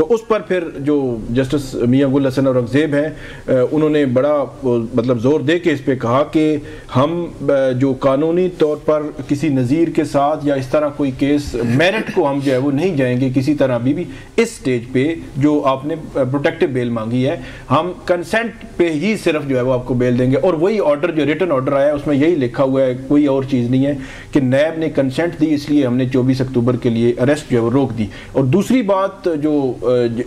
تو اس پر پھر جو جسٹس میاں گل حسن اورنگزیب ہیں انہوں نے بڑا مطلب زور دے کے اس پہ کہا کہ ہم جو قانونی طور پر کسی نظیر کے ساتھ یا اس طرح کوئی کیس میرٹ کو ہم جو ہے وہ نہیں جائیں گے کسی طرح بھی اس سٹیج پہ جو آپ نے پروٹیکٹیو بیل مانگی ہے، ہم کنسنٹ پہ ہی صرف جو ہے وہ آپ کو بیل دیں گے. اور وہی آرڈر جو ریٹن آرڈر آیا ہے اس میں یہی لکھا ہوا ہے، کوئی اور چیز نہیں ہے کہ نیب نے کنسنٹ دی اس لیے ہم نے 24 اکتوبر کے لیے اریسٹ جو ہے وہ روک دی. اور دوسری بات جو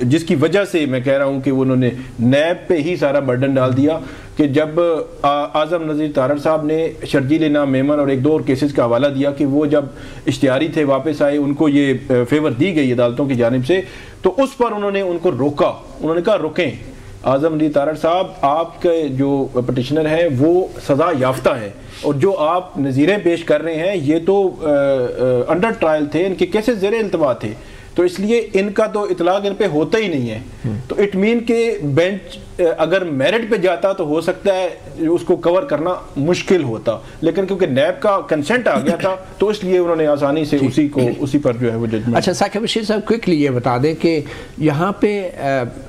جس کی وجہ سے میں کہہ رہا ہوں کہ انہوں نے نیب پہ ہی سارا برڈن ڈال دیا کہ جب اعظم نذیر تارڑ صاحب نے شرجیل انعام میمن اور ایک دو اور کیسز کا حوالہ دیا کہ وہ جب اشتہاری تھے واپس آئے ان کو یہ فیور دی گئی عدالتوں کی جانب سے، تو اس پر انہوں نے ان کو روکا. انہوں نے کہا رکیں اعظم نذیر تارڑ صاحب، آپ کے جو پٹیشنر ہیں وہ سزا یافتہ ہے اور جو آپ نظیریں پیش کر رہے ہیں یہ تو انڈر ٹرائل تھے، ان کے کیسز زیر التوا تھے، تو اس لیے ان کا تو اطلاق ان پہ ہوتا ہی نہیں ہے. تو اٹ مین کہ بینچ اگر میرٹ پہ جاتا تو ہو سکتا ہے اس کو کور کرنا مشکل ہوتا، لیکن کیونکہ نیب کا کنسنٹ آ گیا تھا تو اس لیے انہوں نے آسانی سے اسی پر جو ہے وہ ججمنٹ. اچھا ثاقب بشیر صاحب کوئکلی یہ بتا دیں کہ یہاں پہ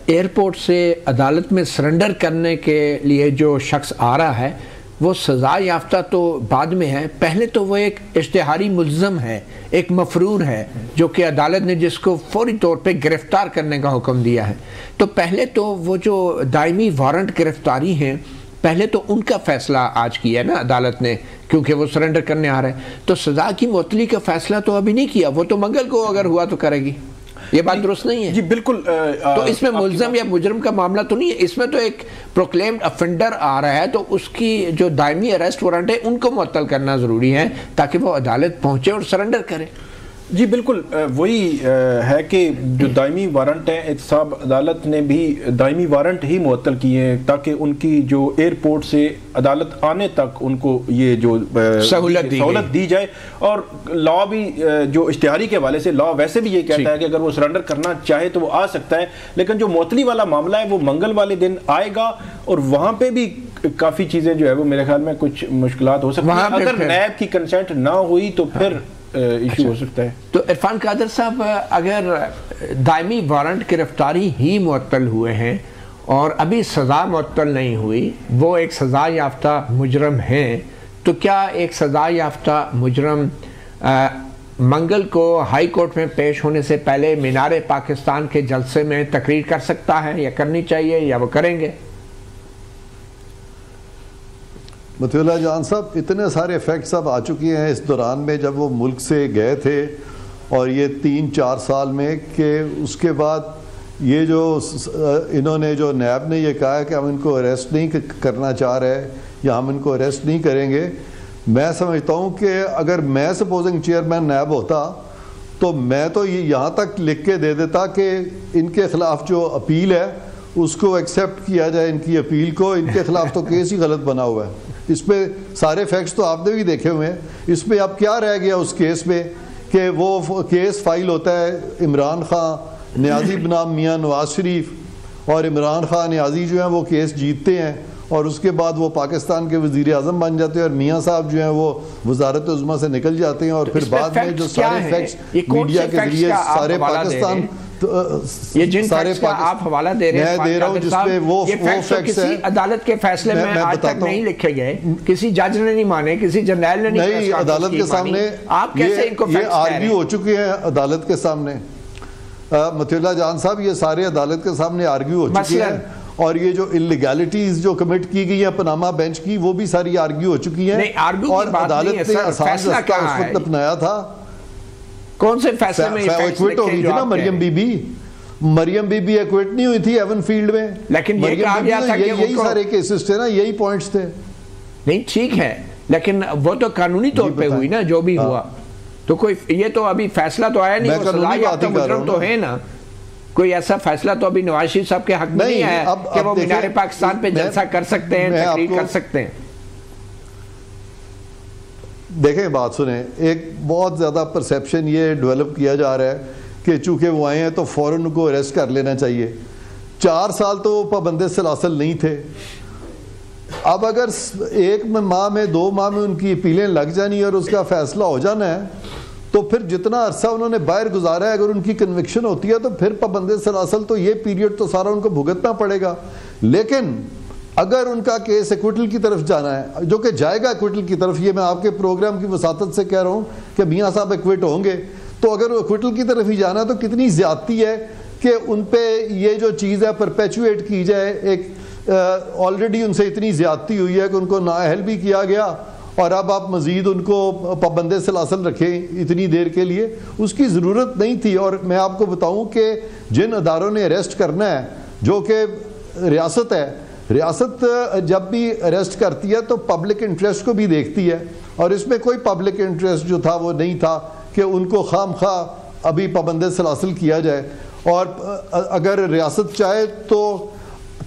ایئرپورٹ سے عدالت میں سرنڈر کرنے کے لیے جو شخص آ رہا ہے وہ سزا یافتہ تو بعد میں ہے، پہلے تو وہ ایک اشتہاری ملزم ہے، ایک مفرور ہے جو کہ عدالت نے جس کو فوری طور پہ گرفتار کرنے کا حکم دیا ہے. تو پہلے تو وہ جو دائمی وارنٹ گرفتاری ہیں پہلے تو ان کا فیصلہ آج کیا ہے نا عدالت نے، کیونکہ وہ سرنڈر کرنے آ رہے ہیں. تو سزا کی معطلی کا فیصلہ تو ابھی نہیں کیا، وہ تو منگل کو اگر ہوا تو کرے گی. یہ بات درست نہیں ہے؟ جی بالکل. تو اس میں ملزم یا مجرم کا معاملہ تو نہیں ہے، اس میں تو ایک پروکلیمڈ افینڈر آ رہا ہے، تو اس کی جو دائمی اریسٹ وارنٹ ہے ان کو معطل کرنا ضروری ہے تاکہ وہ عدالت پہنچے اور سرنڈر کرے. جی بالکل وہی ہے کہ جو دائمی وارنٹ ہیں احتساب عدالت نے بھی دائمی وارنٹ ہی معطل کیے ہیں تاکہ ان کی جو ایئرپورٹ سے عدالت آنے تک ان کو یہ جو سہولت دی جائے. اور لا بھی جو اشتہاری کے حوالے سے لا ویسے بھی یہ کہتا ہے کہ اگر وہ سرنڈر کرنا چاہے تو وہ آ سکتا ہے، لیکن جو معطلی والا معاملہ ہے وہ منگل والے دن آئے گا اور وہاں پہ بھی کافی چیزیں جو ہے وہ میرے خیال میں کچھ مشکلات ہو سکتی ہیں. اگر نیب کی کنسنٹ نہ ہوئی تو پھر ایشو ہو سکتا ہے. تو عرفان قادر صاحب اگر دائمی وارنٹ گرفتاری ہی معطل ہوئے ہیں اور ابھی سزا معطل نہیں ہوئی، وہ ایک سزا یافتہ مجرم ہیں، تو کیا ایک سزا یافتہ مجرم منگل کو ہائی کورٹ میں پیش ہونے سے پہلے مینار پاکستان کے جلسے میں تقریر کر سکتا ہے یا کرنی چاہیے یا وہ کریں گے؟ مطیع اللہ جان صاحب، اتنے سارے فیکٹس اب آ چکی ہیں اس دوران میں جب وہ ملک سے گئے تھے اور یہ 3-4 سال میں، کہ اس کے بعد یہ جو انہوں نے جو نیب نے یہ کہا ہے کہ ہم ان کو اریسٹ نہیں کرنا چاہ رہے یا ہم ان کو اریسٹ نہیں کریں گے. میں سمجھتا ہوں کہ اگر میں سپوزنگ چیئرمین نیب ہوتا تو میں تو یہاں تک لکھ کے دے دیتا کہ ان کے خلاف جو اپیل ہے اس کو ایکسیپٹ کیا جائے، ان کی اپیل کو. ان کے خلاف تو کیس ہی غلط بنا ہوا ہے، اس پہ سارے فیکٹس تو آپ نے بھی دیکھے ہوئے ہیں. اس پہ اب کیا رہ گیا اس کیس میں کہ وہ کیس فائل ہوتا ہے عمران خان نیازی بنام میاں نواز شریف، اور عمران خان نیازی جو ہیں وہ کیس جیتتے ہیں اور اس کے بعد وہ پاکستان کے وزیر اعظم بن جاتے ہیں اور میاں صاحب جو ہیں وہ وزارت عظمیٰ سے نکل جاتے ہیں. اور پھر بعد میں جو سارے فیکٹس میڈیا کے ذریعے سارے پاکستان یہ جن فیکٹس کا آپ حوالہ دے رہے ہیں، میں دے رہا ہوں جس پہ وہ فیکٹس کسی عدالت کے فیصلے میں آج تک نہیں لکھے گئے، کسی جج نے نہیں مانے، کسی جرنیل نے نہیں عدالت کے سامنے. آپ کیسے ان کو یہ آرگیو ہو چکے ہیں عدالت کے سامنے. مطیع اللہ جان صاحب، یہ سارے عدالت کے سامنے آرگیو ہو چکے ہیں، اور یہ جو اللیگیلٹیز جو کمٹ کی گئی ہیں پناما بینچ کی وہ بھی ساری آرگیو ہو چکی ہیں. اور عدالت نے آسان رستہ اس وقت اپنایا تھا. کون سے فیصلے میں ایکویٹ ہو گئی تھی نا مریم بی بی. مریم بی بی ایکویٹ نہیں ہوئی تھی ایون فیلڈ میں، لیکن یہ کہا گیا تھا کہ یہی سارے کیسز تھے نا، یہی پوائنٹس تھے. نہیں ٹھیک ہے، لیکن وہ تو قانونی طور پہ ہوئی نا جو بھی ہوا. تو کوئی یہ تو ابھی فیصلہ تو آیا نہیں، سزا یافتہ مجرم تو ہے نا. کوئی ایسا فیصلہ تو ابھی نواز شریف صاحب کے حق میں نہیں آیا کہ وہ مینار پاکستان پہ جلسہ کر سکتے ہیں، تقریر کر سکتے ہیں. دیکھیں بات سنیں، ایک بہت زیادہ پرسیپشن یہ ڈیولپ کیا جا رہا ہے کہ چونکہ وہ آئے ہیں تو فوراً کو اریسٹ کر لینا چاہیے. 4 سال تو وہ پابند سلاسل نہیں تھے. اب اگر 1 ماہ میں 2 ماہ میں ان کی اپیلیں لگ جانی اور اس کا فیصلہ ہو جانا ہے تو پھر جتنا عرصہ انہوں نے باہر گزارا ہے اگر ان کی کنوکشن ہوتی ہے تو پھر پابند سلاسل تو یہ پیریڈ تو سارا ان کو بھگتنا پڑے گا. لیکن اگر ان کا کیس ایکوٹل کی طرف جانا ہے, جو کہ جائے گا ایکوٹل کی طرف, یہ میں آپ کے پروگرام کی وساطت سے کہہ رہا ہوں کہ میاں صاحب ایکوٹ ہوں گے, تو اگر وہ ایکوٹل کی طرف ہی جانا ہے تو کتنی زیادتی ہے کہ ان پہ یہ جو چیز ہے پرپیچویٹ کی جائے. ایک آلریڈی ان سے اتنی زیادتی ہوئی ہے کہ ان کو نااہل بھی کیا گیا, اور اب آپ مزید ان کو پابند سلاسل رکھیں اتنی دیر کے لیے, اس کی ضرورت نہیں تھی. اور میں آپ کو بتاؤں کہ جن اداروں نے اریسٹ کرنا ہے, جو کہ ریاست ہے, ریاست جب بھی اریسٹ کرتی ہے تو پبلک انٹرسٹ کو بھی دیکھتی ہے, اور اس میں کوئی پبلک انٹرسٹ جو تھا وہ نہیں تھا کہ ان کو خام خواہ ابھی پابند سلاسل کیا جائے. اور اگر ریاست چاہے تو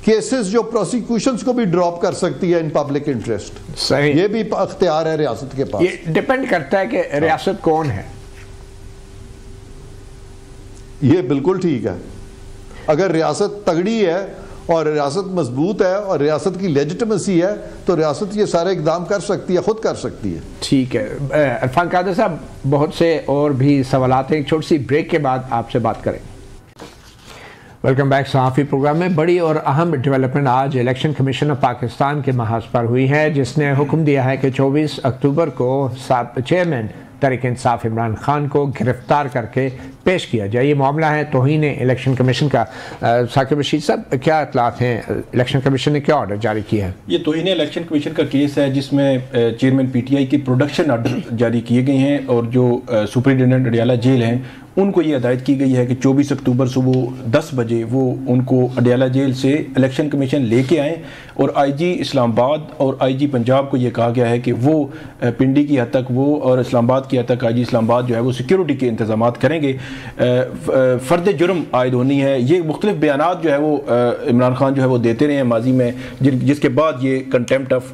کیسز جو پروسیکیوشنز کو بھی ڈراپ کر سکتی ہے ان پبلک انٹرسٹ. صحیح, یہ بھی اختیار ہے ریاست کے پاس. یہ ڈیپینڈ کرتا ہے کہ ریاست کون ہے. یہ بالکل ٹھیک ہے. اگر ریاست تگڑی ہے اور ریاست مضبوط ہے اور ریاست کی لیجٹمیسی ہے تو ریاست یہ سارے اقدام کر سکتی ہے, خود کر سکتی ہے. ٹھیک ہے عرفان قادر صاحب, بہت سے اور بھی سوالات ہیں, ایک چھوٹی سی بریک کے بعد آپ سے بات کریں گے. Welcome back. صحافی پروگرام میں بڑی اور اہم ڈیولپمنٹ آج الیکشن کمیشن آف پاکستان کے محاذ پر ہوئی ہے, جس نے حکم دیا ہے کہ 24 اکتوبر کو چیئرمین تحریک انصاف عمران خان کو گرفتار کر کے پیش کیا جائے. یہ معاملہ ہے توہین الیکشن کمیشن کا. ثاقب بشیر صاحب, کیا اطلاعات ہیں, الیکشن کمیشن نے کیا آرڈر جاری کیا ہے؟ یہ توہین الیکشن کمیشن کا کیس ہے جس میں چیئرمین پی ٹی آئی کی پروڈکشن آرڈر جاری کیے گئے ہیں, اور جو سپرنٹینڈنٹ اڈیالہ جیل ہیں ان کو یہ ہدایت کی گئی ہے کہ 24 اکتوبر صبح 10 بجے وہ ان کو اڈیالہ جیل سے الیکشن کمیشن لے کے آئیں, اور آئی جی اسلام آباد اور آئی جی پنجاب کو یہ کہا گیا ہے کہ وہ پنڈی کی حد تک وہ اور اسلام آباد کی حد تک آئی جی اسلام آباد جو ہے وہ سیکیورٹی کے انتظامات کریں گے. فرد جرم عائد ہونی ہے. یہ مختلف بیانات جو ہے وہ عمران خان جو ہے وہ دیتے رہے ہیں ماضی میں, جس کے بعد یہ کنٹیمپٹ آف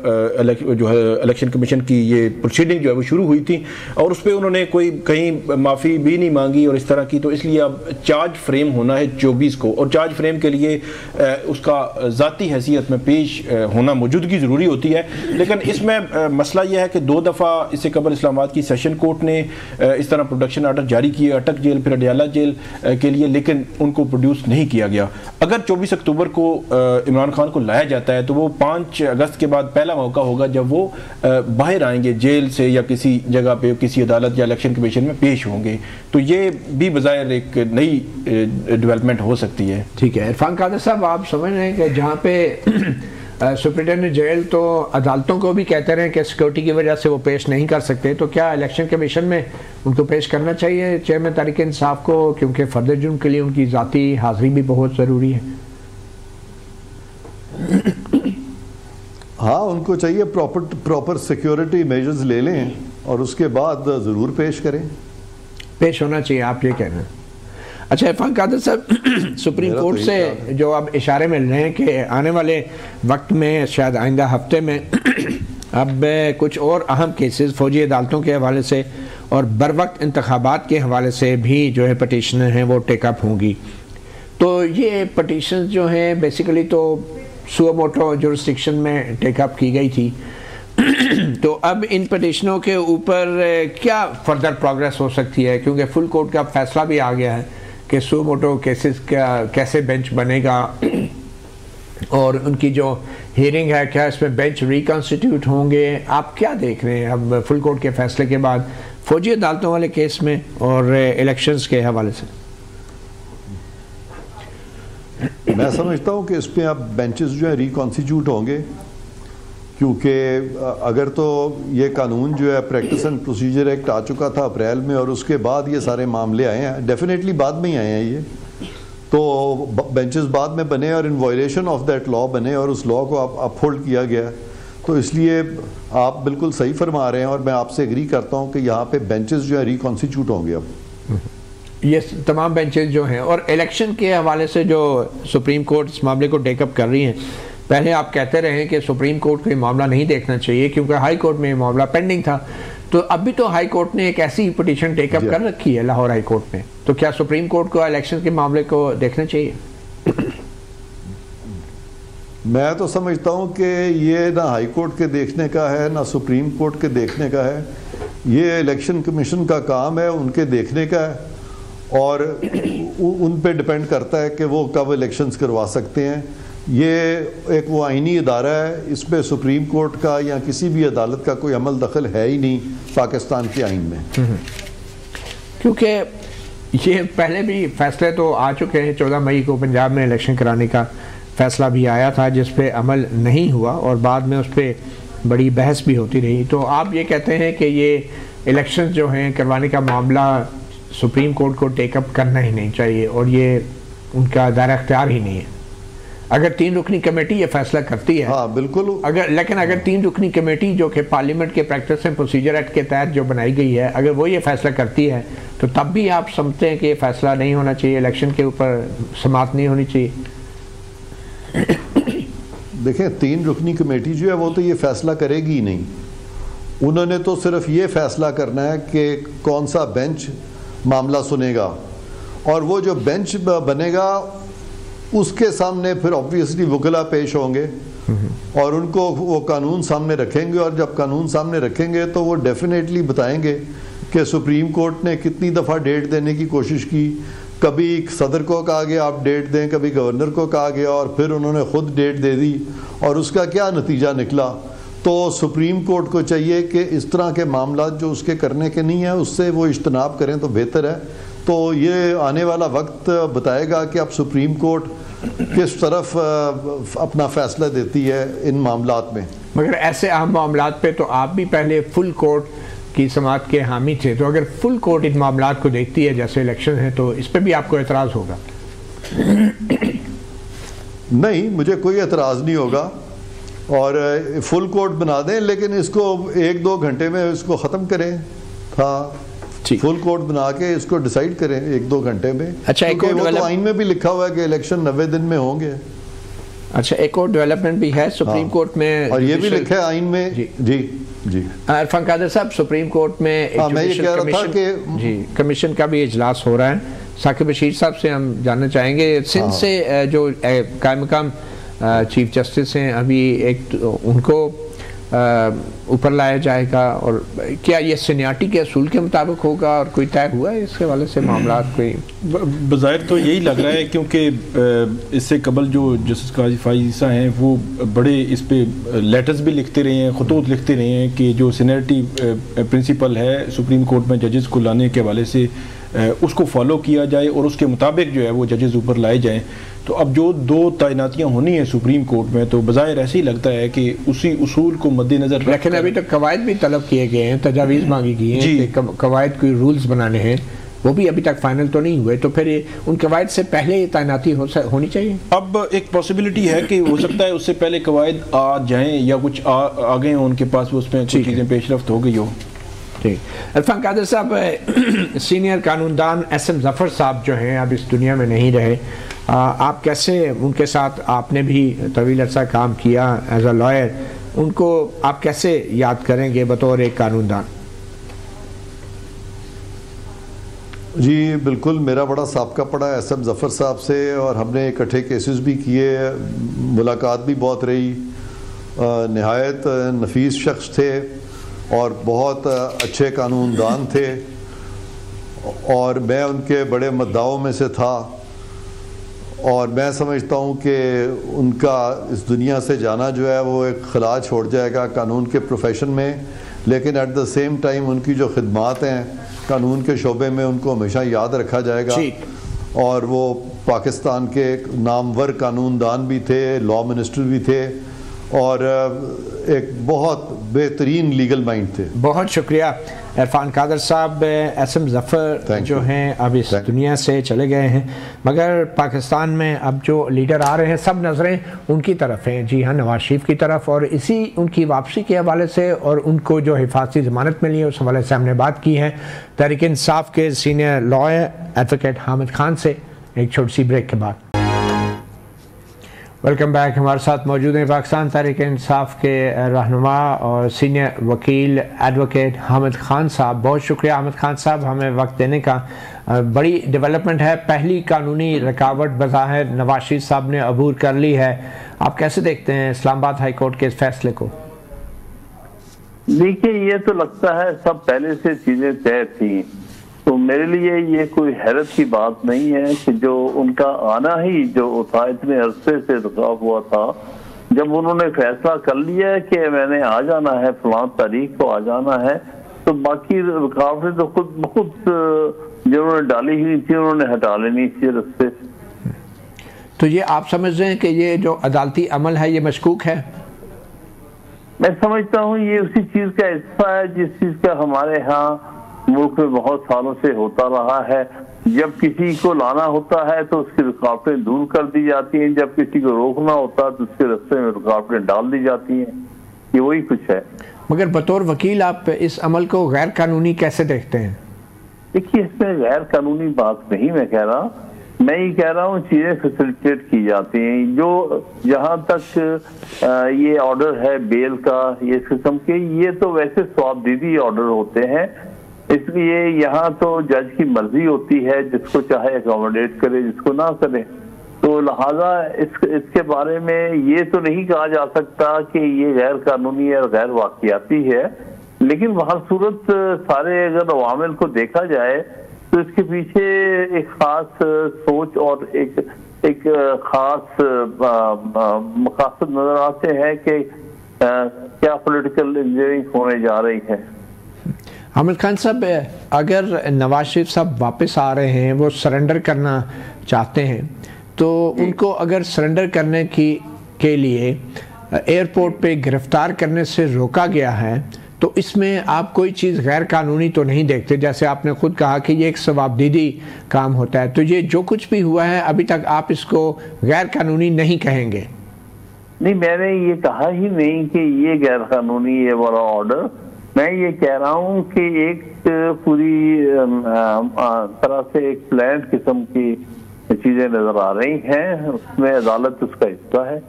جو ہے الیکشن کمیشن کی یہ پروسیڈنگ جو ہے وہ شروع ہوئی تھی, اور اس پہ انہوں نے کوئی کہیں معافی بھی نہیں مانگی اور اس طرح کی. تو اس لیے اب چارج فریم ہونا ہے 24 کو, اور چارج فریم کے لیے اس کا ذاتی حیثیت میں پیش ہونا موجودگی ضروری ہوتی ہے. لیکن اس میں مسئلہ یہ ہے کہ 2 دفعہ اس سے قبل اسلام آباد کی سیشن کورٹ نے اس طرح پروڈکشن آرڈر جاری کیے, اٹک جیل پھر اڈیالہ جیل کے لیے, لیکن ان کو پروڈیوس نہیں کیا گیا. اگر 24 اکتوبر کو عمران خان کو لایا جاتا ہے تو وہ 5 اگست کے بعد پہلا موقع ہوگا جب وہ باہر آئیں گے جیل سے یا کسی جگہ پہ کسی عدالت یا الیکشن کمیشن میں پیش ہوں گے. تو یہ بھی بظاہر ایک نئی ڈیولپمنٹ ہو سکتی ہے. ٹھیک ہے عرفان قادر صاحب, آپ سمجھ رہے ہیں کہ جہاں پہ سپرنٹینڈنٹ جیل تو عدالتوں کو بھی کہتے رہے کہ سیکورٹی کی وجہ سے وہ پیش نہیں کر سکتے, تو کیا الیکشن کمیشن میں ان کو پیش کرنا چاہیے چیئرمین تحریک انصاف کو, کیونکہ فرد جرم کے لیے ان کی ذاتی حاضری بھی بہت ضروری ہے؟ ہاں, ان کو چاہیے پراپر سیکیورٹی میجرز لے لیں اور اس کے بعد ضرور پیش کریں. پیش ہونا چاہیے, آپ یہ کہہ رہے ہیں. اچھا عرفان قادر صاحب, سپریم کورٹ سے جو اب اشارے مل رہے ہیں کہ آنے والے وقت میں, شاید آئندہ ہفتے میں, اب کچھ اور اہم کیسز فوجی عدالتوں کے حوالے سے اور بر وقت انتخابات کے حوالے سے بھی جو ہے پٹیشن ہیں وہ ٹیک اپ ہوں گی. تو یہ پٹیشنز جو ہیں بیسیکلی تو سو موٹو جورسڈکشن میں ٹیک اپ کی گئی تھی, تو اب ان پٹیشنوں کے اوپر کیا فردر پروگریس ہو سکتی ہے, کیونکہ فل کورٹ کا فیصلہ بھی آ گیا ہے کہ سو موٹو کیسز کا کیسے بینچ بنے گا, اور ان کی جو ہیئرنگ ہے کیا اس میں بینچ ریکنسٹیٹیوٹ ہوں گے. آپ کیا دیکھ رہے ہیں اب فل کورٹ کے فیصلے کے بعد فوجی عدالتوں والے کیس میں اور الیکشنز کے حوالے سے؟ میں سمجھتا ہوں کہ اس میں اب بینچز جو ہیں ریکنسٹیٹیوٹ ہوں گے, کیونکہ اگر تو یہ قانون جو ہے پریکٹس اینڈ پروسیجر ایکٹ آ چکا تھا اپریل میں, اور اس کے بعد یہ سارے معاملے آئے ہیں, ڈیفینیٹلی بعد میں ہی آئے ہیں یہ, تو بینچز بعد میں بنے اور ان وائلیشن آف دیٹ لا بنے اور اس لا کو اپ ہولڈ کیا گیا. تو اس لیے آپ بالکل صحیح فرما رہے ہیں, اور میں آپ سے ایگری کرتا ہوں کہ یہاں پہ بینچز جو ہیں ریکنسٹیٹیوٹ ہوں گے اب. یہ تمام بینچز جو ہیں, اور الیکشن کے حوالے سے جو سپریم کورٹ اس معاملے کو ٹیک اپ کر رہی ہیں, پہلے آپ کہتے رہے ہیں کہ سپریم کورٹ کو یہ معاملہ نہیں دیکھنا چاہیے کیونکہ ہائی کورٹ میں یہ معاملہ پینڈنگ تھا, تو اب بھی تو ہائی کورٹ نے ایک ایسی پٹیشن ٹیک اپ کر رکھی ہے لاہور ہائی کورٹ میں, تو کیا سپریم کورٹ کو الیکشن کے معاملے کو دیکھنا چاہیے؟ میں تو سمجھتا ہوں کہ یہ نہ ہائی کورٹ کے دیکھنے کا ہے نہ سپریم کورٹ کے دیکھنے کا ہے, یہ الیکشن کمیشن کا کام ہے، ان کے دیکھنے کا ہے، اور ان پہ ڈپینڈ کرتا ہے کہ وہ کب الیکشنز کروا سکتے ہیں۔ یہ ایک وہ آئینی ادارہ ہے، اس پہ سپریم کورٹ کا یا کسی بھی عدالت کا کوئی عمل دخل ہے ہی نہیں پاکستان کے آئین میں، کیونکہ یہ پہلے بھی فیصلے تو آ چکے ہیں۔ 14 مئی کو پنجاب میں الیکشن کرانے کا فیصلہ بھی آیا تھا جس پہ عمل نہیں ہوا، اور بعد میں اس پہ بڑی بحث بھی ہوتی رہی۔ تو آپ یہ کہتے ہیں کہ یہ الیکشن جو ہیں کروانے کا معاملہ سپریم کورٹ کو ٹیک اپ کرنا ہی نہیں چاہیے، اور یہ ان کا دائرہ اختیار ہی نہیں ہے۔ اگر 3 رکنی کمیٹی یہ فیصلہ کرتی ہے، ہاں بالکل، لیکن اگر 3 رکنی کمیٹی جو کہ پارلیمنٹ کے پریکٹس اینڈ پروسیجر ایکٹ کے تحت جو بنائی گئی ہے، اگر وہ یہ فیصلہ کرتی ہے تو تب بھی آپ سمجھتے ہیں کہ یہ فیصلہ نہیں ہونا چاہیے، الیکشن کے اوپر سماعت نہیں ہونی چاہیے؟ دیکھیں 3 رکنی کمیٹی جو ہے وہ تو یہ فیصلہ کرے گی نہیں، انہوں نے تو صرف یہ فیصلہ کرنا ہے کہ کون سا بینچ معاملہ سنے گا، اور وہ جو بینچ بنے گا اس کے سامنے پھر آبویسلی وکلا پیش ہوں گے، اور ان کو وہ قانون سامنے رکھیں گے، اور جب قانون سامنے رکھیں گے تو وہ ڈیفینیٹلی بتائیں گے کہ سپریم کورٹ نے کتنی دفعہ ڈیٹ دینے کی کوشش کی، کبھی صدر کو کہا گیا آپ ڈیٹ دیں، کبھی گورنر کو کہا گیا اور پھر انہوں نے خود ڈیٹ دے دی، اور اس کا کیا نتیجہ نکلا۔ تو سپریم کورٹ کو چاہیے کہ اس طرح کے معاملات جو اس کے کرنے کے نہیں ہیں اس سے وہ اجتناب کریں تو بہتر ہے۔ تو یہ آنے والا وقت بتائے گا کہ اب سپریم کورٹ کس طرف اپنا فیصلہ دیتی ہے ان معاملات میں۔ مگر ایسے اہم معاملات پہ تو آپ بھی پہلے فل کورٹ کی سماعت کے حامی تھے، تو اگر فل کورٹ ان معاملات کو دیکھتی ہے جیسے الیکشن ہے تو اس پہ بھی آپ کو اعتراض ہوگا؟ نہیں، مجھے کوئی اعتراض نہیں ہوگا، اور فل کورٹ بنا دیں لیکن اس کو 1-2 گھنٹے میں اس کو ختم کریں، ہاں فل کورٹ بنا کے اس کو ڈیسائیڈ کریں 1-2 گھنٹے میں۔ اچھا، کیونکہ وہ تو آئین میں بھی لکھا ہوا ہے کہ الیکشن 90 دن میں ہوں گے۔ اچھا، ایک اور ڈیولپمنٹ بھی ہے سپریم کورٹ میں، اور یہ بھی لکھا ہے آئین میں۔ جی عرفان قادر صاحب، سپریم کورٹ میں میں یہ کہہ رہا تھا کہ کمیشن کا بھی اجلاس ہو رہا ہے۔ ثاقب بشیر صاحب سے ہم جاننا چاہیں گے، سندھ سے جو قائم مقام چیف جسٹس ہیں ابھی ایک ان کو اوپر لایا جائے گا، اور کیا یہ سینیارٹی کے اصول کے مطابق ہوگا، اور کوئی طے ہوا ہے اس کے حوالے سے معاملات؟ کوئی بظاہر تو یہی لگ رہا ہے، کیونکہ اس سے قبل جو جسٹس قاضی فائزہ ہیں وہ بڑے اس پہ لیٹرز بھی لکھتے رہے ہیں، خطوط لکھتے رہے ہیں کہ جو سینیارٹی پرنسپل ہے سپریم کورٹ میں ججز کو لانے کے حوالے سے اس کو فالو کیا جائے، اور اس کے مطابق جو ہے وہ ججز اوپر لائے جائیں۔ تو اب جو 2 تعیناتیاں ہونی ہیں سپریم کورٹ میں، تو بظاہر ایسے ہی لگتا ہے کہ اسی اصول کو مد نظر لیکن ابھی تک قواعد بھی طلب کیے گئے ہیں، تجاویز مانگی گئی ہیں کہ قواعد کوئی رولز بنانے ہیں، وہ بھی ابھی تک فائنل تو نہیں ہوئے، تو پھر ان قواعد سے پہلے یہ تعیناتی ہونی چاہیے۔ اب ایک پاسبلٹی ہے کہ ہو سکتا ہے اس سے پہلے قواعد آ جائیں، یا کچھ آ گئے ہیں ان کے پاس، اس میں کچھ چیزیں پیش رفت ہو گئی ہو۔ عرفان قادر صاحب، سینئر قانون دان ایس ایم ظفر صاحب جو ہیں اب اس دنیا میں نہیں رہے، آپ کیسے ان کے ساتھ، آپ نے بھی طویل عرصہ کام کیا ایز اے لائر، ان کو آپ کیسے یاد کریں گے بطور ایک قانون دان؟ جی بالکل، میرا بڑا سابقہ پڑا ایس ایم ظفر صاحب سے، اور ہم نے اکٹھے کیسز بھی کیے، ملاقات بھی بہت رہی، نہایت نفیس شخص تھے اور بہت اچھے قانون دان تھے، اور میں ان کے بڑے مدعاؤں میں سے تھا، اور میں سمجھتا ہوں کہ ان کا اس دنیا سے جانا جو ہے وہ ایک خلا چھوڑ جائے گا قانون کے پروفیشن میں، لیکن ایٹ دا سیم ٹائم ان کی جو خدمات ہیں قانون کے شعبے میں ان کو ہمیشہ یاد رکھا جائے گا، اور وہ پاکستان کے نامور قانون دان بھی تھے، لا منسٹر بھی تھے، اور ایک بہت بہترین لیگل مائنڈ تھے۔ بہت شکریہ عرفان قادر صاحب۔ ایس ایم ظفر جو ہیں اب اس دنیا سے چلے گئے ہیں، مگر پاکستان میں اب جو لیڈر آ رہے ہیں سب نظریں ان کی طرف ہیں، جی ہاں، نواز شریف کی طرف، اور اسی ان کی واپسی کے حوالے سے اور ان کو جو حفاظتی ضمانت ملی ہے اس حوالے سے ہم نے بات کی ہے تحریک انصاف کے senior lawyer advocate Hamid Khan سے ایک چھوٹی سی بریک کے بعد۔ ویلکم بیک، ہمارے ساتھ موجود ہیں پاکستان تحریک انصاف کے رہنما اور سینئر وکیل ایڈوکیٹ حامد خان صاحب۔ بہت شکریہ حامد خان صاحب ہمیں وقت دینے کا۔ بڑی ڈیولپمنٹ ہے، پہلی قانونی رکاوٹ بظاہر نواز شریف صاحب نے عبور کر لی ہے، آپ کیسے دیکھتے ہیں اسلام آباد ہائی کورٹ کے اس فیصلے کو؟ دیکھیے یہ تو لگتا ہے سب پہلے سے چیزیں طے تھیں، تو میرے لیے یہ کوئی حیرت کی بات نہیں ہے کہ جو ان کا آنا ہی جو تھا اتنے عرصے سے رکا ہوا تھا، جب انہوں نے فیصلہ کر لیا ہے کہ میں نے آ جانا ہے فلاں تاریخ کو آ جانا ہے، تو باقی رکاوٹیں تو خود بخود جو انہوں نے ڈالی ہوئی تھی انہوں نے ہٹا لینی تھی رستے سے۔ تو یہ آپ سمجھ رہے ہیں کہ یہ جو عدالتی عمل ہے یہ مشکوک ہے؟ میں سمجھتا ہوں یہ اسی چیز کا حصہ ہے جس چیز کا ہمارے ہاں ملک میں بہت سالوں سے ہوتا رہا ہے۔ جب کسی کو لانا ہوتا ہے تو اس کی رکاوٹیں دور کر دی جاتی ہیں، جب کسی کو روکنا ہوتا ہے تو اس کے رستے میں رکاوٹیں ڈال دی جاتی ہیں، یہ وہی کچھ ہے۔ مگر بطور وکیل آپ اس عمل کو غیر قانونی کیسے دیکھتے ہیں؟ دیکھیے اس میں غیر قانونی بات نہیں میں کہہ رہا، میں یہ کہہ رہا ہوں چیزیں فیسیلیٹیٹ کی جاتی ہیں، جو جہاں تک یہ آرڈر ہے بیل کا یہ قسم کے، یہ تو ویسے ثوابدیدی آرڈر ہوتے ہیں، اس لیے یہاں تو جج کی مرضی ہوتی ہے، جس کو چاہے اکوموڈیٹ کرے جس کو نہ کرے، تو لہٰذا اس کے بارے میں یہ تو نہیں کہا جا سکتا کہ یہ غیر قانونی ہے اور غیر واقعاتی ہے، لیکن بہر صورت سارے اگر عوامل کو دیکھا جائے تو اس کے پیچھے ایک خاص سوچ اور ایک خاص مقاصد نظر آتے ہیں کہ کیا پولیٹیکل انجینئرنگ ہونے جا رہی ہے۔ حامد خان صاحب، اگر نواز شریف صاحب واپس آ رہے ہیں، وہ سرنڈر کرنا چاہتے ہیں، تو ان کو اگر سرنڈر کرنے کے لیے ایئرپورٹ پہ گرفتار کرنے سے روکا گیا ہے تو اس میں آپ کوئی چیز غیر قانونی تو نہیں دیکھتے؟ جیسے آپ نے خود کہا کہ یہ ایک ثوابدیدی کام ہوتا ہے، تو یہ جو کچھ بھی ہوا ہے ابھی تک آپ اس کو غیر قانونی نہیں کہیں گے؟ نہیں، میں نے یہ کہا ہی نہیں کہ یہ غیر قانونی ہے والا آرڈر، میں یہ کہہ رہا ہوں کہ ایک پوری طرح سے ایک پلانڈ قسم کی چیزیں نظر آ رہی ہیں، اس میں عدالت اس کا حصہ ہے۔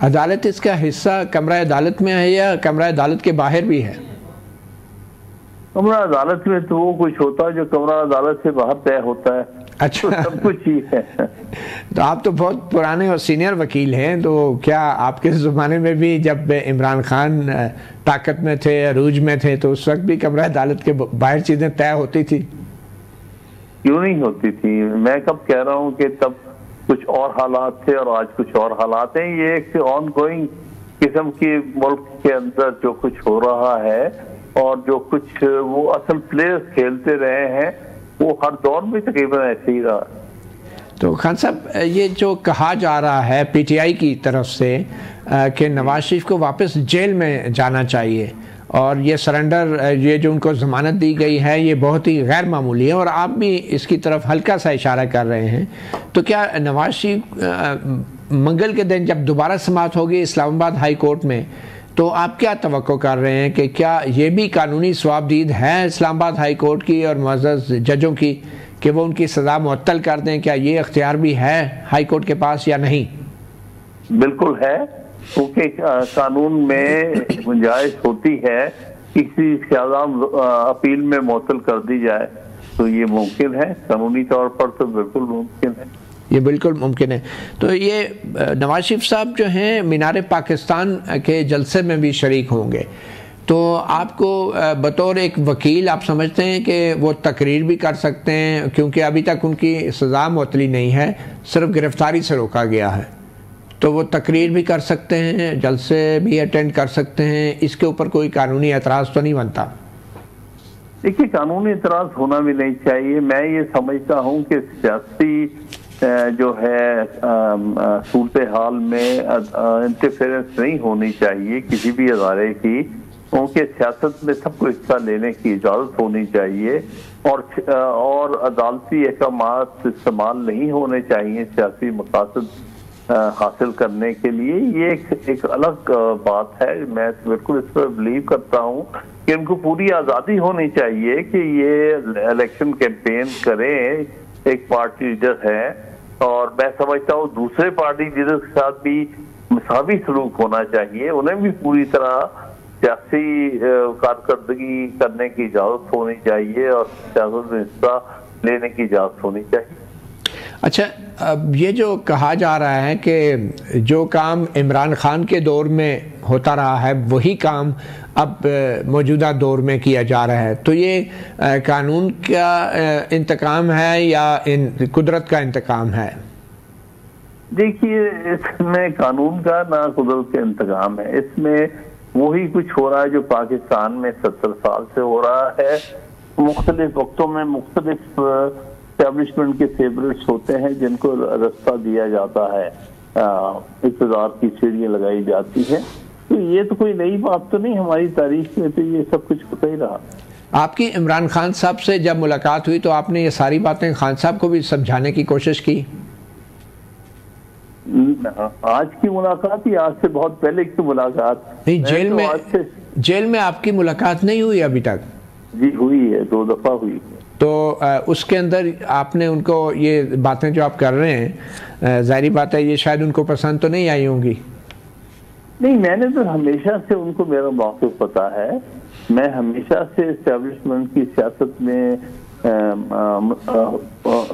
عدالت اس کا حصہ کمرہ عدالت میں ہے یا کمرہ عدالت کے باہر بھی ہے؟ کمرہ عدالت میں تو وہ کچھ ہوتا ہے جو کمرہ عدالت سے باہر طے ہوتا ہے۔ اچھا، سب کچھ ہی ہے۔ تو آپ تو بہت پرانے اور سینئر وکیل ہیں، تو کیا آپ کے زمانے میں بھی جب عمران خان طاقت میں تھے، عروج میں تھے، تو اس وقت بھی کمرہ عدالت کے باہر چیزیں طے ہوتی تھی؟ کیوں نہیں ہوتی تھی؟ میں کب کہہ رہا ہوں کہ تب کچھ اور حالات تھے اور آج کچھ اور حالات ہیں، یہ ایک آن گوئنگ قسم کی ملک کے اندر جو کچھ ہو رہا ہے اور جو کچھ وہ اصل پلیئرز کھیلتے رہے ہیں وہ ہر دور میں تقریباً ایسے ہی رہا۔ تو خان صاحب، یہ جو کہا جا رہا ہے پی ٹی آئی کی طرف سے کہ نواز شریف کو واپس جیل میں جانا چاہیے اور یہ سرنڈر، یہ جو ان کو ضمانت دی گئی ہے، یہ بہت ہی غیر معمولی ہے، اور آپ بھی اس کی طرف ہلکا سا اشارہ کر رہے ہیں، تو کیا نواز شریف منگل کے دن جب دوبارہ سماعت ہوگی اسلام آباد ہائی کورٹ میں، تو آپ کیا توقع کر رہے ہیں کہ کیا یہ بھی قانونی ثوابدید ہے اسلام آباد ہائی کورٹ کی اور معزز ججوں کی کہ وہ ان کی سزا معطل کر دیں؟ کیا یہ اختیار بھی ہے ہائی کورٹ کے پاس یا نہیں؟ بالکل ہے، کیونکہ قانون میں گنجائش ہوتی ہے کسی سزا اپیل میں معطل کر دی جائے، تو یہ ممکن ہے، قانونی طور پر تو بالکل ممکن ہے، یہ بالکل ممکن ہے۔ تو یہ نواز شریف صاحب جو ہیں مینار پاکستان کے جلسے میں بھی شریک ہوں گے، تو آپ کو بطور ایک وکیل آپ سمجھتے ہیں کہ وہ تقریر بھی کر سکتے ہیں، کیونکہ ابھی تک ان کی سزا معطلی نہیں ہے، صرف گرفتاری سے روکا گیا ہے، تو وہ تقریر بھی کر سکتے ہیں، جلسے بھی اٹینڈ کر سکتے ہیں، اس کے اوپر کوئی قانونی اعتراض تو نہیں بنتا؟ دیکھیے قانونی اعتراض ہونا بھی نہیں چاہیے، میں یہ سمجھتا ہوں کہ سیاسی جو ہے صورتحال میں انٹرفیئرنس نہیں ہونی چاہیے کسی بھی ادارے کی، کیونکہ سیاست میں سب کو حصہ لینے کی اجازت ہونی چاہیے اور عدالتی احکامات استعمال نہیں ہونے چاہیے سیاسی مقاصد حاصل کرنے کے لیے، یہ ایک الگ بات ہے۔ میں بالکل اس پر بلیو کرتا ہوں کہ ان کو پوری آزادی ہونی چاہیے کہ یہ الیکشن کیمپین کریں، ایک پارٹی لیڈر ہے، اور میں سمجھتا ہوں دوسرے پارٹی لیڈر کے ساتھ بھی مساوی سلوک ہونا چاہیے، انہیں بھی پوری طرح سیاسی کارکردگی کرنے کی اجازت ہونی چاہیے اور سیاست میں حصہ لینے کی اجازت ہونی چاہیے۔ اچھا، اب یہ جو کہا جا رہا ہے کہ جو کام عمران خان کے دور میں ہوتا رہا ہے وہی کام اب موجودہ دور میں کیا جا رہا ہے، تو یہ قانون کا انتقام ہے یا قدرت کا انتقام ہے؟ دیکھیے، اس میں قانون کا نہ قدرت کا انتقام ہے، اس میں وہی کچھ ہو رہا ہے جو پاکستان میں 70 سال سے ہو رہا ہے۔ مختلف وقتوں میں مختلف اسٹیبلشمنٹ کے فیورٹس ہوتے ہیں جن کو رستہ دیا جاتا ہے، اقتدار کی سیڑھیاں لگائی جاتی ہے، تو یہ تو کوئی نئی بات تو نہیں، ہماری تاریخ میں تو یہ سب کچھ ہوتا ہی رہا۔ آپ کی عمران خان صاحب سے جب ملاقات ہوئی تو آپ نے یہ ساری باتیں خان صاحب کو بھی سمجھانے کی کوشش کی؟ آج کی ملاقات یا آج سے بہت پہلے کی ملاقات؟ نہیں، جیل میں آپ کی ملاقات نہیں ہوئی ابھی تک؟ جی ہوئی ہے، 2 دفعہ ہوئی ہے۔ تو اس کے اندر آپ نے ان کو یہ باتیں جو آپ کر رہے ہیں، ظاہری بات ہے یہ شاید ان کو پسند تو نہیں آئی ہوں گی؟ نہیں، میں نے تو ہمیشہ سے ان کو میرا موقف پتا ہے، میں ہمیشہ سے اسٹیبلشمنٹ کی سیاست میں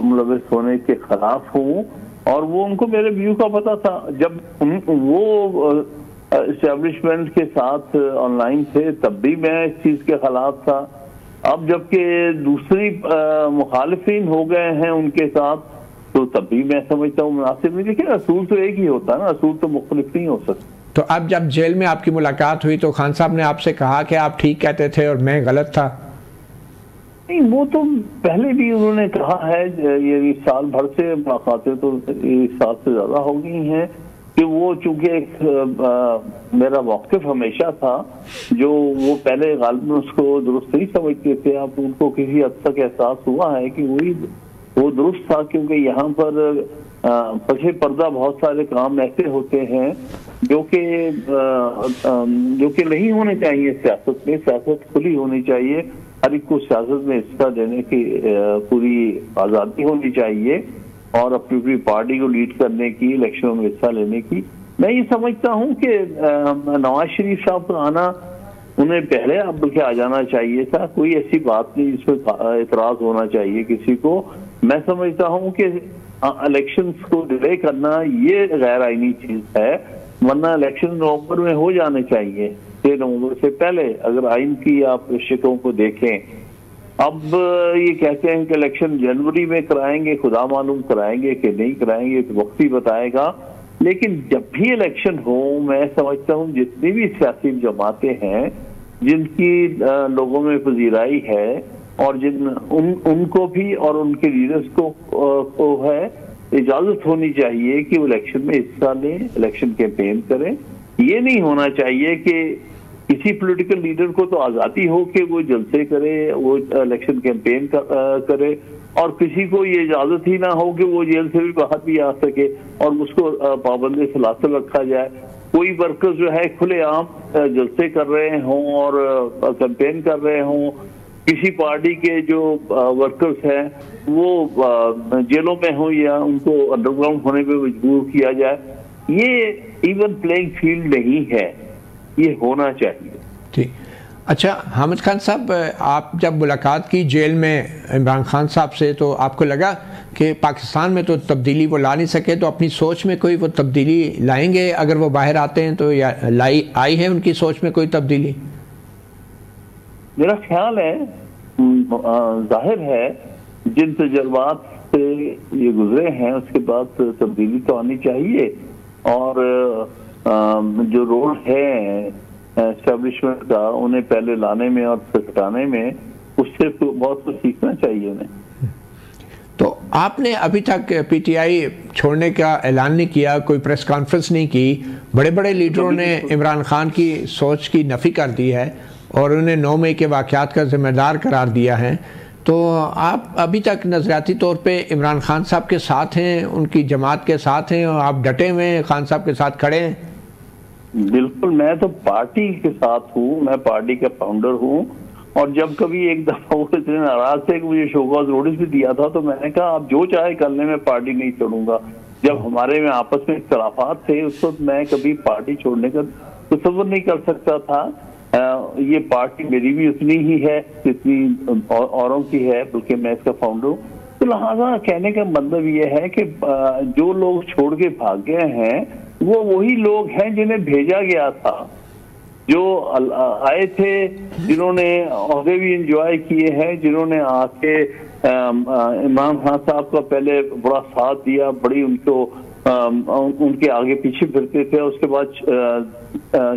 ملوث ہونے کے خلاف ہوں، اور وہ ان کو میرے ویو کا پتا تھا جب وہ اسٹیبلشمنٹ کے ساتھ آن لائن تھے، تب بھی میں اس چیز کے خلاف تھا۔ اب جبکہ دوسری مخالفین ہو گئے ہیں ان کے ساتھ، تو تب بھی میں سمجھتا ہوں مناسب نہیں۔ دیکھیں، اصول تو ایک ہی ہوتا ہے نا، اصول تو مختلف نہیں ہو سکتے۔ تو اب جب جیل میں آپ کی ملاقات ہوئی تو خان صاحب نے آپ سے کہا کہ آپ ٹھیک کہتے تھے اور میں غلط تھا؟ نہیں، وہ تو پہلے بھی انہوں نے کہا ہے، یہ سال بھر سے ملاقاتیں تو 1 سال سے زیادہ ہو گئی ہیں، کہ وہ چونکہ ایک میرا موقف ہمیشہ تھا جو وہ پہلے غالباً اس کو درست نہیں سمجھتے تھے، اب ان کو کسی حد تک احساس ہوا ہے کہ وہ درست تھا، کیونکہ یہاں پر پچھے پردہ بہت سارے کام ایسے ہوتے ہیں جو کہ نہیں ہونے چاہیے سیاست میں۔ سیاست کھلی ہونی چاہیے، ہر ایک کو سیاست میں حصہ دینے کی پوری آزادی ہونی چاہیے، اور اپنی پارٹی کو لیڈ کرنے کی، الیکشنوں میں حصہ لینے کی۔ میں یہ سمجھتا ہوں کہ نواز شریف صاحب کا آنا انہیں پہلے اب بلکہ آ جانا چاہیے تھا، کوئی ایسی بات نہیں جس پہ اعتراض ہونا چاہیے کسی کو۔ میں سمجھتا ہوں کہ الیکشنز کو ڈیلے کرنا یہ غیر آئینی چیز ہے، ورنہ الیکشن نومبر میں ہو جانے چاہیے، 6 نومبر سے پہلے۔ اگر آئین کی آپ شکوں کو دیکھیں، اب یہ کہتے ہیں کہ الیکشن جنوری میں کرائیں گے، خدا معلوم کرائیں گے کہ نہیں کرائیں گے تو وقت ہی بتائے گا، لیکن جب بھی الیکشن ہو، میں سمجھتا ہوں جتنی بھی سیاسی جماعتیں ہیں جن کی لوگوں میں پذیرائی ہے، اور ان کو بھی اور ان کے لیڈرز کو ہے اجازت ہونی چاہیے کہ وہ الیکشن میں حصہ لیں، الیکشن کیمپین کریں۔ یہ نہیں ہونا چاہیے کہ کسی پولیٹیکل لیڈر کو تو آزادی ہو کہ وہ جلسے کرے، وہ الیکشن کیمپین کرے، اور کسی کو یہ اجازت ہی نہ ہو کہ وہ جیل سے بھی باہر بھی آ سکے اور اس کو پابند سلاسل رکھا جائے۔ کوئی ورکر جو ہے کھلے عام جلسے کر رہے ہوں اور کیمپین کر رہے ہوں، کسی پارٹی کے جو ورکرز ہیں وہ جیلوں میں ہوں یا ان کو انڈر گراؤنڈ ہونے پہ مجبور کیا جائے، یہ ایون پلینگ فیلڈ نہیں ہے، یہ ہونا چاہیے۔ ٹھیک، اچھا حامد خان صاحب، آپ جب ملاقات کی جیل میں عمران خان صاحب سے تو آپ کو لگا کہ پاکستان میں تو تبدیلی وہ لا نہیں سکے، تو اپنی سوچ میں کوئی وہ تبدیلی لائیں گے اگر وہ باہر آتے ہیں؟ تو یا آئی ہے ان کی سوچ میں کوئی تبدیلی؟ میرا خیال ہے، ظاہر ہے جن تجربات سے یہ گزرے ہیں اس کے بعد تبدیلی تو آنی چاہیے، اور جو رول ہے اسٹیبلشمنٹ کا انہیں پہلے لانے میں اور ہٹانے میں، اس سے بہت کچھ سیکھنا چاہیے انہیں۔ تو آپ نے ابھی تک پی ٹی آئی چھوڑنے کا اعلان نہیں کیا، کوئی پریس کانفرنس نہیں کی، بڑے بڑے لیڈروں نے عمران خان کی سوچ کی نفی کر دی ہے اور انہیں 9 مئی کے واقعات کا ذمہ دار قرار دیا ہے، تو آپ ابھی تک نظریاتی طور پہ عمران خان صاحب کے ساتھ ہیں، ان کی جماعت کے ساتھ ہیں، اور آپ ڈٹے ہوئے ہیں، خان صاحب کے ساتھ کھڑے ہیں؟ بالکل، میں تو پارٹی کے ساتھ ہوں، میں پارٹی کا فاؤنڈر ہوں، اور جب کبھی ایک دفعہ وہ اتنے ناراض تھے کہ مجھے شو کاز نوٹس بھی دیا تھا، تو میں نے کہا آپ جو چاہے کر لیں، میں پارٹی نہیں چھوڑوں گا۔ جب ہمارے میں آپس میں اختلافات تھے اس وقت میں کبھی پارٹی چھوڑنے کا تصور نہیں کر سکتا تھا۔ یہ پارٹی میری بھی اتنی ہی ہے جتنی اوروں کی ہے، بلکہ میں اس کا فاؤنڈر ہوں۔ تو لہٰذا کہنے کا مطلب یہ ہے کہ جو لوگ چھوڑ کے بھاگ گئے ہیں وہ وہی لوگ ہیں جنہیں بھیجا گیا تھا، جو آئے تھے، جنہوں نے عہدے بھی انجوائے کیے ہیں، جنہوں نے آ کے عمران خان صاحب کا پہلے بڑا ساتھ دیا، بڑی ان کے آگے پیچھے پھرتے تھے، اس کے بعد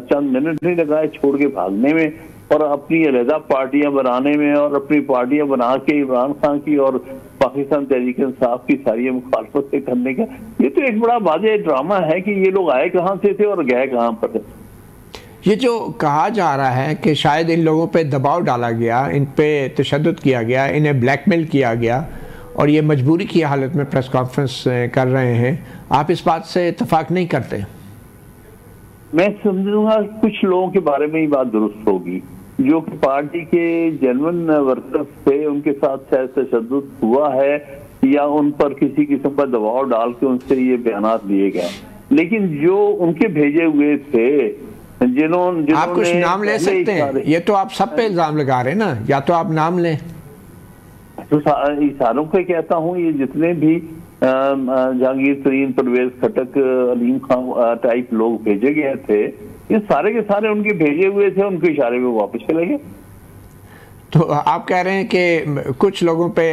چند منٹ نہیں لگائے چھوڑ کے بھاگنے میں اور اپنی علیحدہ پارٹیاں بنانے میں، اور اپنی پارٹیاں بنا کے عمران خان کی اور پاکستان تحریک انصاف کی ساری مخالفت سے کرنے کا یہ تو ایک بڑا واضح ڈرامہ ہے کہ یہ لوگ آئے کہاں سے تھے اور گئے کہاں پر تھے۔ یہ جو کہا جا رہا ہے کہ شاید ان لوگوں پہ دباؤ ڈالا گیا، ان پہ تشدد کیا گیا، انہیں بلیک میل کیا گیا اور یہ مجبوری کی حالت میں پریس کانفرنس کر رہے ہیں، آپ اس بات سے اتفاق نہیں کرتے؟ میں سمجھوں گا کچھ لوگوں کے بارے میں یہ بات درست ہوگی جو کہ پارٹی کے جنون ورکرز تھے، ان کے ساتھ شاید تشدد ہوا ہے یا ان پر کسی قسم کا دباؤ ڈال کے ان سے یہ بیانات لیے گئے، لیکن جو ان کے بھیجے ہوئے تھے آپ کچھ نام لے سکتے ہیں؟ یہ تو آپ سب پہ الزام لگا رہے ہیں نا، یا تو آپ نام لیں۔ تو ساروں کو کہتا ہوں یہ جتنے بھی جہانگیر ترین، پرویز خٹک، علیم خان ٹائپ لوگ بھیجے گئے تھے، یہ سارے کے سارے ان کے بھیجے ہوئے تھے، ان کے اشارے میں واپس چلے گئے۔ تو آپ کہہ رہے ہیں کہ کچھ لوگوں پہ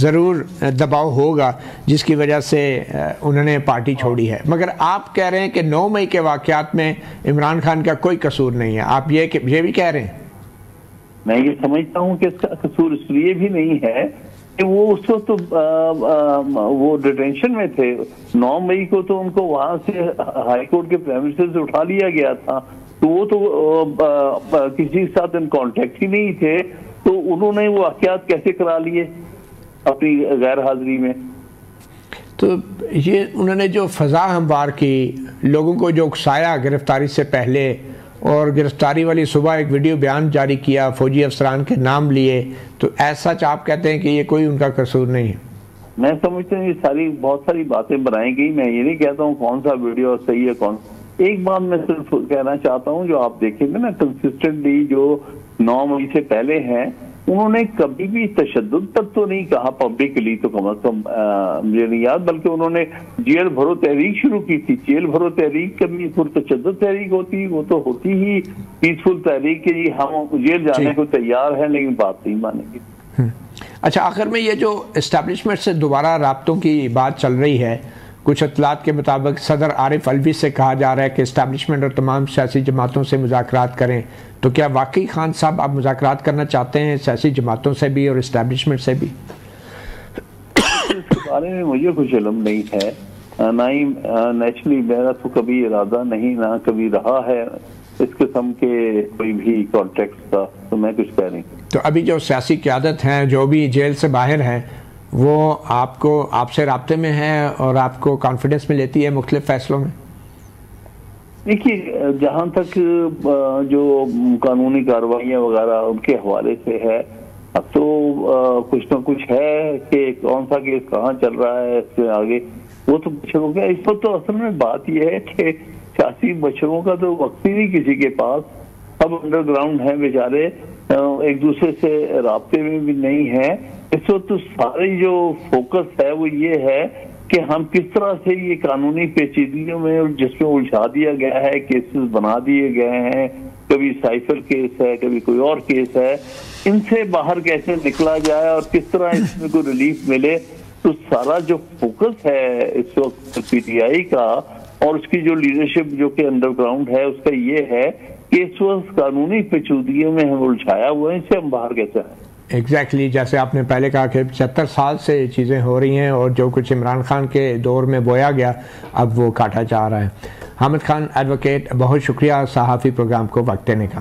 ضرور دباؤ ہوگا جس کی وجہ سے انہوں نے پارٹی چھوڑی ہے، مگر آپ کہہ رہے ہیں کہ 9 مئی کے واقعات میں عمران خان کا کوئی قصور نہیں ہے، آپ یہ بھی کہہ رہے ہیں؟ میں یہ سمجھتا ہوں کہ اس کا قصور اس لیے بھی نہیں ہے کہ وہ اس وقت وہ ڈیٹینشن میں تھے، 9 مئی کو تو ان کو وہاں سے ہائی کورٹ کے پریمیسز سے اٹھا لیا گیا تھا، تو وہ تو کسی کے ساتھ ان کانٹیکٹ ہی نہیں تھے، تو انہوں نے وہ واقعات کیسے کرا لیے اپنی غیر حاضری میں؟ تو یہ انہوں نے جو فضا ہموار کی، لوگوں کو جو اکسایا گرفتاری سے پہلے، اور گرفتاری والی صبح ایک ویڈیو بیان جاری کیا، فوجی افسران کے نام لیے، تو ایسا آپ کہتے ہیں کہ یہ کوئی ان کا قصور نہیں ہے؟ میں سمجھتا ہوں یہ بہت ساری باتیں بنائی گئی، میں یہ نہیں کہتا ہوں کون سا ویڈیو صحیح ہے کون۔ ایک بات میں صرف کہنا چاہتا ہوں، جو آپ دیکھیں گے نا کنسسٹنٹلی جو 9 مئی سے پہلے ہیں، انہوں نے کبھی بھی تشدد تک تو نہیں کہا پبلکلی، تو کم از کم مجھے نہیں یاد، بلکہ انہوں نے جیل بھرو تحریک شروع کی تھی۔ جیل بھرو تحریک کبھی پرتشدد تحریک ہوتی، وہ تو ہوتی ہی پیسفل تحریک کہ جی ہم جیل جانے کو تیار ہیں لیکن بات نہیں مانیں گے۔ اچھا، آخر میں یہ جو اسٹیبلشمنٹ سے دوبارہ رابطوں کی بات چل رہی ہے، کچھ اطلاعات کے مطابق صدر عارف علوی سے کہا جا رہا ہے کہ اسٹیبلشمنٹ اور تمام سیاسی جماعتوں سے مذاکرات کریں، تو کیا واقعی خان صاحب آپ مذاکرات کرنا چاہتے ہیں سیاسی جماعتوں سے بھی اور اسٹیبلشمنٹ سے بھی؟ اس کے بارے میں مجھے کچھ علم نہیں ہے، نہ ہی نیچرلی میرا تو کبھی ارادہ نہیں، نہ کبھی رہا ہے اس قسم کے کوئی بھی کانٹیکٹ کا، تو میں کچھ کہہ نہیں۔ تو ابھی جو سیاسی قیادت ہیں، جو بھی جیل سے باہر ہیں، وہ آپ سے رابطے میں ہے اور آپ کو کانفیڈنس میں لیتی ہے مختلف فیصلوں میں؟ دیکھیے، جہاں تک جو قانونی کارروائیاں وغیرہ ان کے حوالے سے ہے، اب تو کچھ نہ کچھ ہے کہ کون سا کیس کہاں چل رہا ہے، اس سے آگے وہ تو پوچھے ہو گیا۔ اس وقت تو اصل میں بات یہ ہے کہ سیاسی مشوروں کا تو وقت ہی نہیں کسی کے پاس، اب انڈر گراؤنڈ ہیں بیچارے، ایک دوسرے سے رابطے میں بھی نہیں ہیں۔ اس وقت تو سارے جو فوکس ہے وہ یہ ہے کہ ہم کس طرح سے یہ قانونی پیچیدگیوں میں جس میں الجھا دیا گیا ہے، کیسز بنا دیے گئے ہیں، کبھی سائفر کیس ہے، کبھی کوئی اور کیس ہے، ان سے باہر کیسے نکلا جائے اور کس طرح اس میں کوئی ریلیف ملے۔ تو سارا جو فوکس ہے اس وقت پی ٹی آئی کا اور اس کی جو لیڈرشپ جو کہ انڈر گراؤنڈ ہے، اس کا یہ ہے کہ اس وقت قانونی پیچیدگیوں میں ہم الجھایا ہوا ہے، ان سے ہم باہر کیسے آئیں۔ ایگزیکٹلی جیسے آپ نے پہلے کہا کہ 75 سال سے چیزیں ہو رہی ہیں اور جو کچھ عمران خان کے دور میں بویا گیا اب وہ کاٹا جا رہا ہے۔ حامد خان ایڈوکیٹ، بہت شکریہ صحافی پروگرام کو وقت دینے کا۔